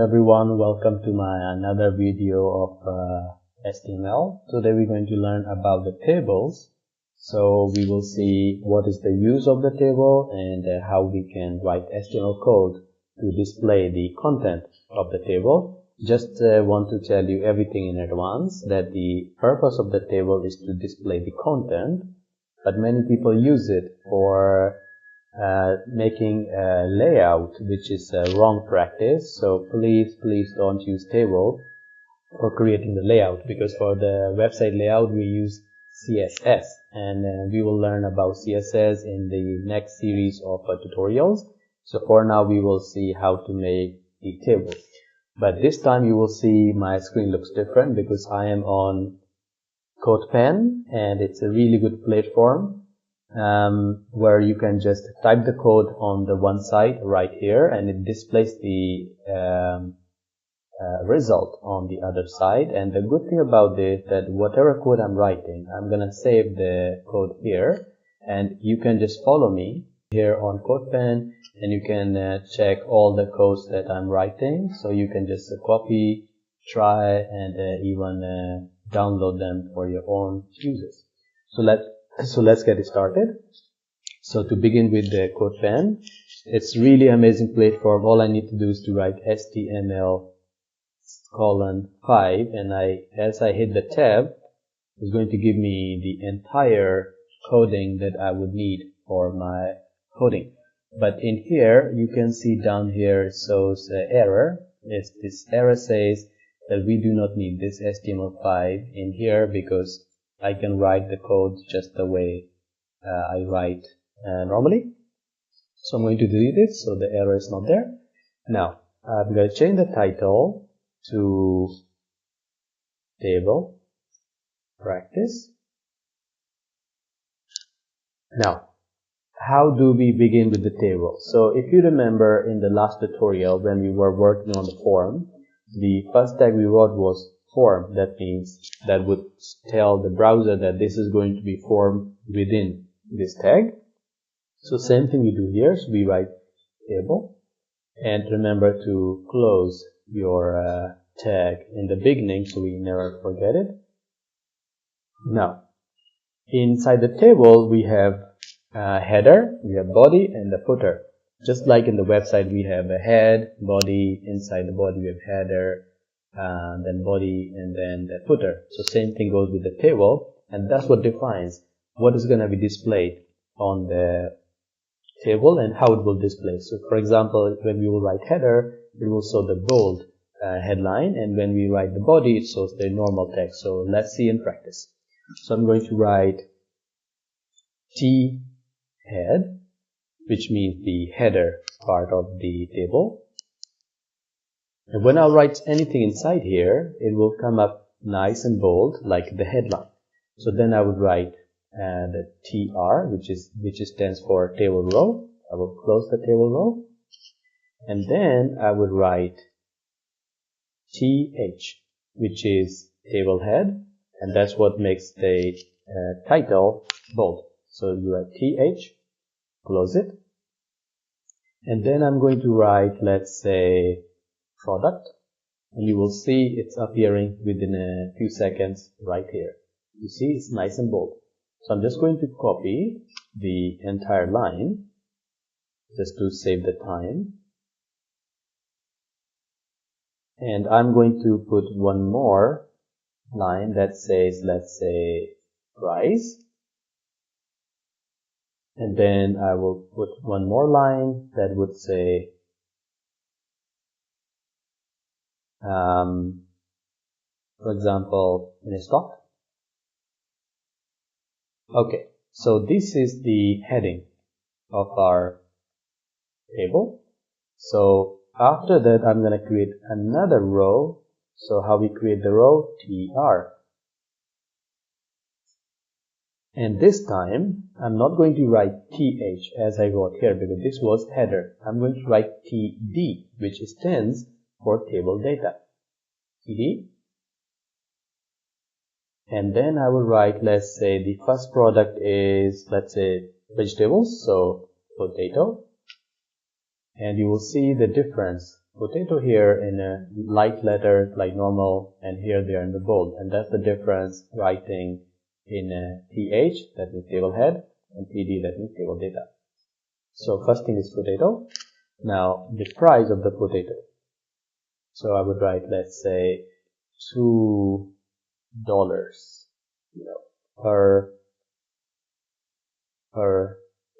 everyone, welcome to my another video of HTML. Today we're going to learn about the tables. So we will see what is the use of the table and how we can write HTML code to display the content of the table. Just want to tell you everything in advance that the purpose of the table is to display the content, but many people use it for making a layout, which is a wrong practice. So please don't use table for creating the layout, because for the website layout we use CSS, and we will learn about CSS in the next series of tutorials. So for now we will see how to make the table, but this time you will see my screen looks different because I am on CodePen, and it's a really good platform where you can just type the code on the one side right here, and it displays the result on the other side. And the good thing about this, that whatever code I'm writing, I'm gonna save the code here, and you can just follow me here on CodePen, and you can check all the codes that I'm writing. So you can just copy, try, and even download them for your own uses. So let's get started. So to begin with the CodePen, it's really amazing platform. All I need to do is to write HTML5, and as I hit the tab, it's going to give me the entire coding that I would need for my coding. But in here, you can see down here it shows error. This error says that we do not need this HTML5 in here because I can write the code just the way I write normally. So I'm going to delete it so the error is not there. Now I'm going to change the title to table practice. Now, how do we begin with the table? So if you remember in the last tutorial when we were working on the form, the first tag we wrote was form. That means that would tell the browser that this is going to be form within this tag. So same thing we do here. So we write table, and remember to close your tag in the beginning so we never forget it. Now inside the table we have header, we have body, and the footer. Just like in the website we have a head, body, inside the body we have header, then body, and then the footer. So same thing goes with the table, and that's what defines what is going to be displayed on the table and how it will display. So for example, when we will write header, it will show the bold headline, and when we write the body, it shows the normal text. So let's see in practice. So I'm going to write T head, which means the header part of the table. And when I write anything inside here, it will come up nice and bold like the headline. So then I would write the TR, which stands for table row. I will close the table row, and then I would write TH, which is table head, and that's what makes the title bold. So you write TH, close it, and then I'm going to write, let's say, product, and you will see it's appearing within a few seconds right here. You see it's nice and bold. So I'm just going to copy the entire line just to save the time, and I'm going to put one more line that says, let's say, price, and then I will put one more line that would say for example, in stock. Okay, so this is the heading of our table. So after that, I'm going to create another row. So how we create the row? TR. And this time, I'm not going to write TH as I wrote here because this was header. I'm going to write TD, which stands for table data. TD. And then I will write, let's say the first product is, let's say, vegetables, so potato. And you will see the difference potato here in a light letters like normal, and here they are in the bold, and that's the difference writing in a th, that means table head, and td, that means table data. So first thing is potato. Now the price of the potato. So I would write, let's say, $2, per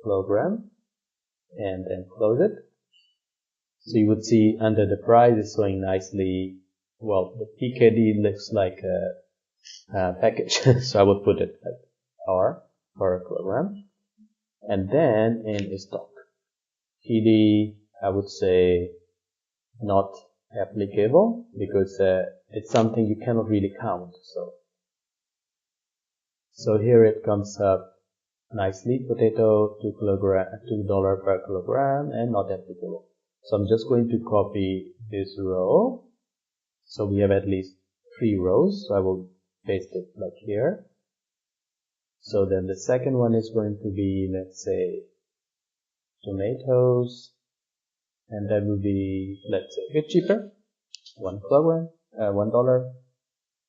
kilogram, and then close it. So you would see under the price is showing nicely. Well, the PKD looks like a package, so I would put it like R per kilogram. And then in stock, TD, I would say not applicable because it's something you cannot really count. So here it comes up nicely, potato $2 per kilogram, and not applicable. So I'm just going to copy this row. So we have at least 3 rows. So I will paste it like here. So then the second one is going to be, let's say, tomatoes, and that will be, let's say, a bit cheaper, $1,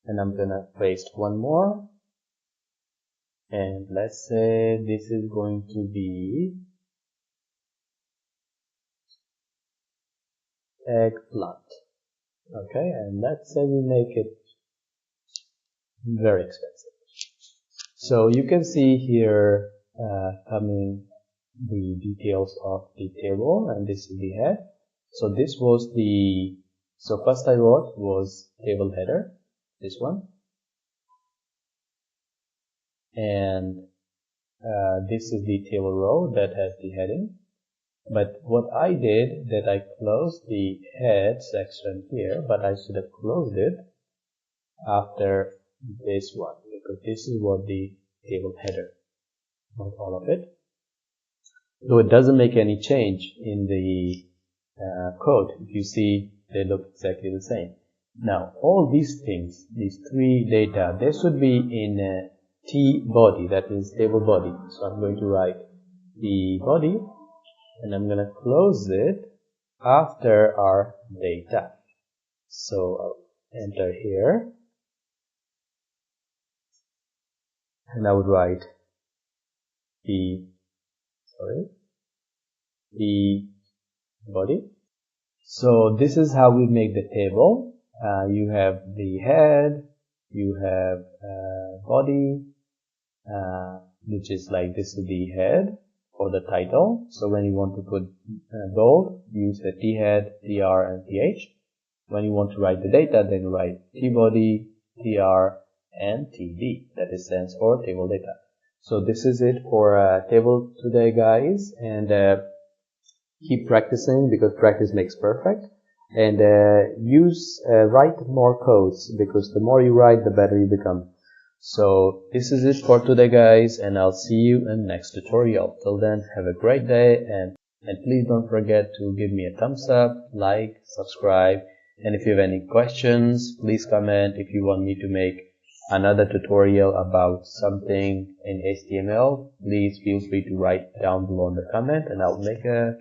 and I'm gonna paste one more, and let's say this is going to be eggplant. Okay, and let's say we make it very expensive. So you can see here coming the details of the table, and this is the head. So this was so first I wrote was table header, this one, and this is the table row that has the heading. But what I did, that I closed the head section here, but I should have closed it after this one, because this is what the table header, not all of it. So it doesn't make any change in the code. If you see, they look exactly the same. Now, all these things, these 3 data, they should be in T-body, that is table body. So I'm going to write the body, and I'm going to close it after our data. So I'll enter here, and I would write the body. So this is how we make the table. You have the head, you have body, which is like this is the head for the title. So when you want to put bold, use the T head, TR, and TH. When you want to write the data, then write T-body, TR, and TD. That is stands for table data. So this is it for table today, guys, and keep practicing, because practice makes perfect. And write more codes, because the more you write, the better you become. So this is it for today, guys, and I'll see you in the next tutorial. Till then, have a great day, and please don't forget to give me a thumbs up, like, subscribe, and if you have any questions, please comment. If you want me to make another tutorial about something in HTML, please feel free to write down below in the comment, and I'll make a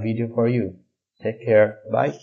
video for you. Take care. Bye.